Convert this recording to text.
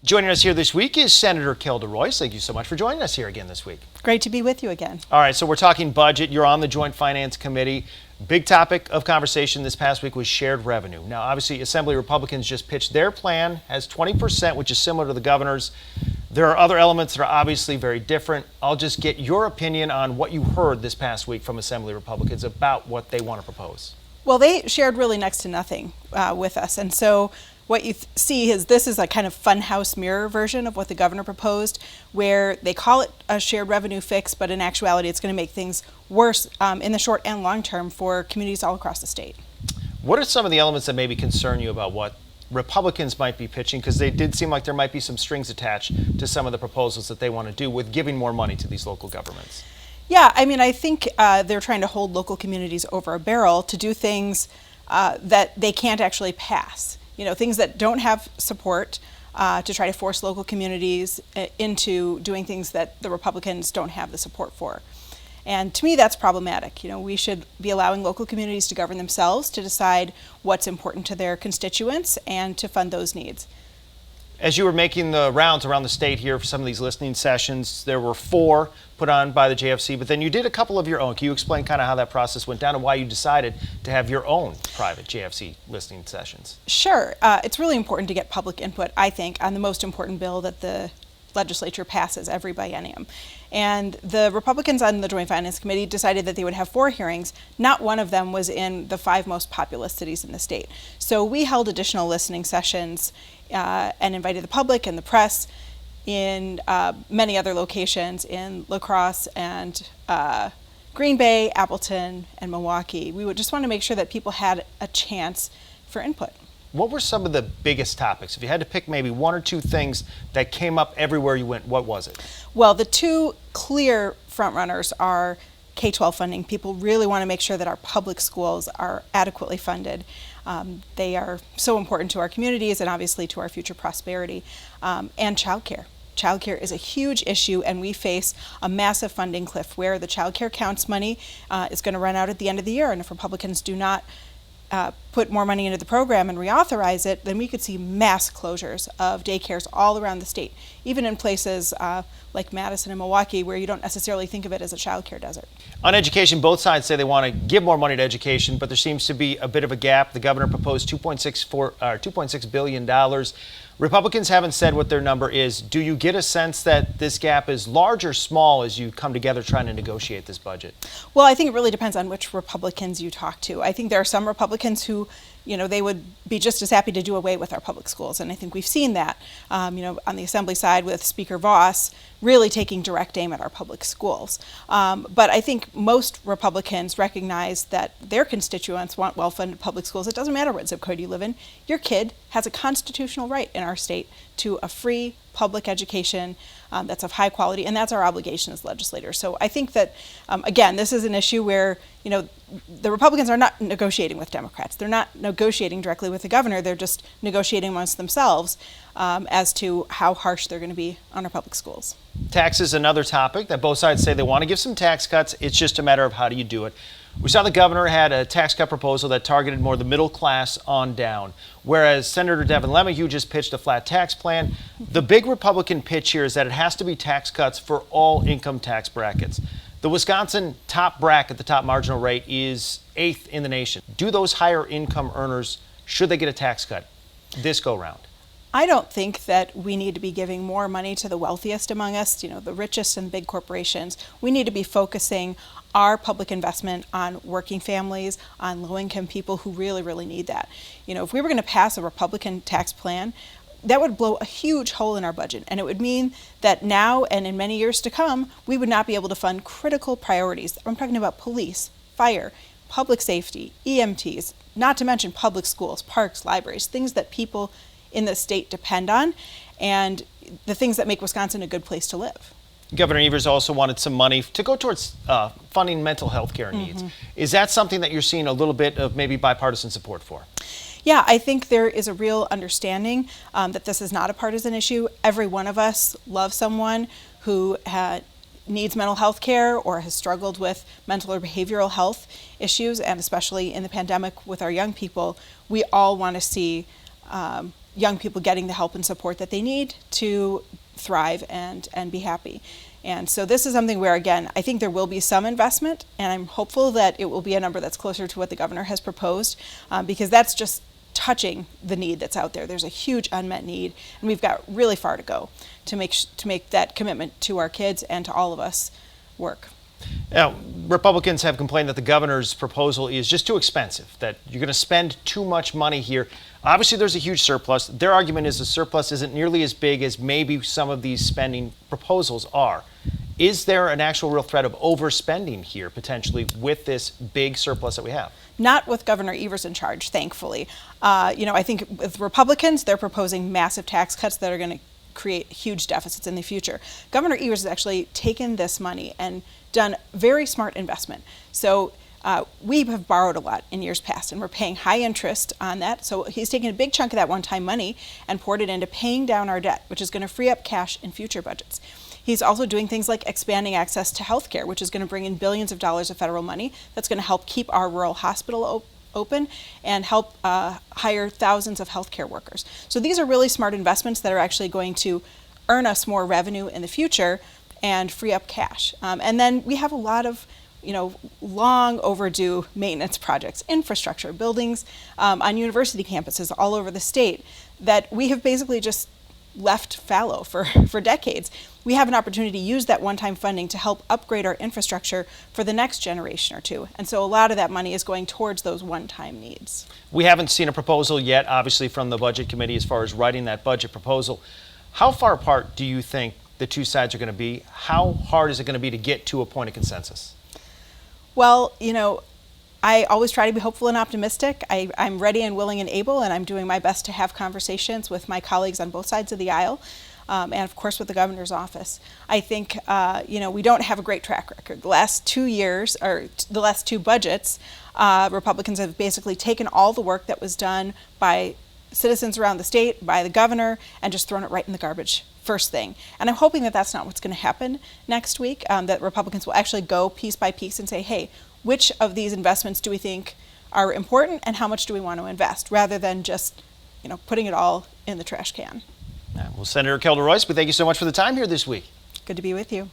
Joining us here this week is Senator Kelda. Thank you so much for joining us here again this week. Great to be with you again. All right, so we're talking budget. You're on the Joint Finance Committee. Big topic of conversation this past week was shared revenue. Now, obviously, Assembly Republicans just pitched their plan as 20%, which is similar to the governor's. There are other elements that are obviously very different. I'll just get your opinion on what you heard this past week from Assembly Republicans about what they want to propose. Well, they shared really next to nothing with us. And so what you see is this is a kind of funhouse mirror version of what the governor proposed, where they call it a shared revenue fix, but in actuality, it's going to make things worse in the short and long term for communities all across the state. What are some of the elements that maybe concern you about what Republicans might be pitching? Because they did seem like there might be some strings attached to some of the proposals that they want to do with giving more money to these local governments. Yeah, I mean, I think they're trying to hold local communities over a barrel to do things that they can't actually pass. You know, things that don't have support to try to force local communities into doing things that the Republicans don't have the support for. And to me, that's problematic. You know, we should be allowing local communities to govern themselves, to decide what's important to their constituents and to fund those needs. As you were making the rounds around the state here for some of these listening sessions, there were 4 put on by the JFC, but then you did a couple of your own. Can you explain kind of how that process went down and why you decided to have your own private JFC listening sessions? Sure. It's really important to get public input, I think, on the most important bill that the legislature passes every biennium. And the Republicans on the Joint Finance Committee decided that they would have 4 hearings. Not one of them was in the 5 most populous cities in the state. So we held additional listening sessions and invited the public and the press in many other locations in La Crosse and Green Bay, Appleton, and Milwaukee. We would just want to make sure that people had a chance for input. What were some of the biggest topics? If you had to pick maybe 1 or 2 things that came up everywhere you went, what was it? Well, the 2 clear frontrunners are K-12 funding. People really want to make sure that our public schools are adequately funded. They are so important to our communities and obviously to our future prosperity. And childcare. Childcare is a huge issue, and we face a massive funding cliff where the Child Care Counts money is going to run out at the end of the year. And if Republicans do not put more money into the program and reauthorize it, then we could see mass closures of daycares all around the state, even in places like Madison and Milwaukee, where you don't necessarily think of it as a child care desert. On education, both sides say they want to give more money to education, but there seems to be a bit of a gap. The governor proposed $2.6 billion. Republicans haven't said what their number is. Do you get a sense that this gap is large or small as you come together trying to negotiate this budget? Well, I think it really depends on which Republicans you talk to. I think there are some Republicans who, you know, they would be just as happy to do away with our public schools. And I think we've seen that, on the Assembly side with Speaker Voss really taking direct aim at our public schools. But I think most Republicans recognize that their constituents want well-funded public schools. It doesn't matter what zip code you live in. Your kid has a constitutional right in our state to a free public education that's of high quality, and that's our obligation as legislators. So I think that, again, this is an issue where, the Republicans are not negotiating with Democrats. They're not negotiating directly with the governor. They're just negotiating amongst themselves as to how harsh they're going to be on our public schools. Tax is another topic that both sides say they want to give some tax cuts. It's just a matter of how do you do it. We saw the governor had a tax cut proposal that targeted more the middle class on down, whereas Senator Devin LeMahieu just pitched a flat tax plan. The big Republican pitch here is that it has to be tax cuts for all income tax brackets. The Wisconsin top bracket, the top marginal rate, is 8th in the nation. Do those higher income earners, should they get a tax cut this go round? I don't think that we need to be giving more money to the wealthiest among us, the richest and big corporations. We need to be focusing our public investment on working families, on low-income people who really, really need that. If we were going to pass a Republican tax plan, that would blow a huge hole in our budget, and it would mean that now and in many years to come, we would not be able to fund critical priorities. I'm talking about police, fire, public safety, EMTs, not to mention public schools, parks, libraries, things that people in the state depend on, and the things that make Wisconsin a good place to live. Governor Evers also wanted some money to go towards funding mental health care needs. Is that something that you're seeing a little bit of maybe bipartisan support for? Yeah, I think there is a real understanding that this is not a partisan issue. Every one of us loves someone who needs mental health care or has struggled with mental or behavioral health issues, and especially in the pandemic with our young people, we all want to see young people getting the help and support that they need to thrive and be happy. And so this is something where, again, I think there will be some investment, and I'm hopeful that it will be a number that's closer to what the governor has proposed, because that's just touching the need that's out there. There's a huge unmet need, and we've got really far to go to make that commitment to our kids and to all of us work. Now, Republicans have complained that the governor's proposal is just too expensive, that you're going to spend too much money here. Obviously, there's a huge surplus. Their argument is the surplus isn't nearly as big as maybe some of these spending proposals are. Is there an actual real threat of overspending here, potentially, with this big surplus that we have? Not with Governor Evers in charge, thankfully. I think with Republicans, they're proposing massive tax cuts that are going to create huge deficits in the future. Governor Evers has actually taken this money and done very smart investment. So we have borrowed a lot in years past, and we're paying high interest on that. So he's taken a big chunk of that one-time money and poured it into paying down our debt, which is going to free up cash in future budgets. He's also doing things like expanding access to health care, which is going to bring in billions of dollars of federal money that's going to help keep our rural hospital open and help hire thousands of healthcare workers. So these are really smart investments that are actually going to earn us more revenue in the future and free up cash. And then we have a lot of long overdue maintenance projects, infrastructure, buildings on university campuses all over the state that we have basically just left fallow for decades. We have an opportunity to use that one-time funding to help upgrade our infrastructure for the next generation or two. And so a lot of that money is going towards those one-time needs. We haven't seen a proposal yet, obviously, from the Budget Committee as far as writing that budget proposal. How far apart do you think the two sides are going to be? How hard is it going to be to get to a point of consensus? Well, I always try to be hopeful and optimistic. I'm ready and willing and able, and I'm doing my best to have conversations with my colleagues on both sides of the aisle, and of course with the governor's office. I think, we don't have a great track record. The last 2 years, or the last two budgets, Republicans have basically taken all the work that was done by citizens around the state, by the governor, and just thrown it right in the garbage first thing. And I'm hoping that that's not what's going to happen next week, that Republicans will actually go piece by piece and say, hey, which of these investments do we think are important and how much do we want to invest, rather than just putting it all in the trash can. Well, Senator Kelda, we thank you so much for the time here this week. Good to be with you.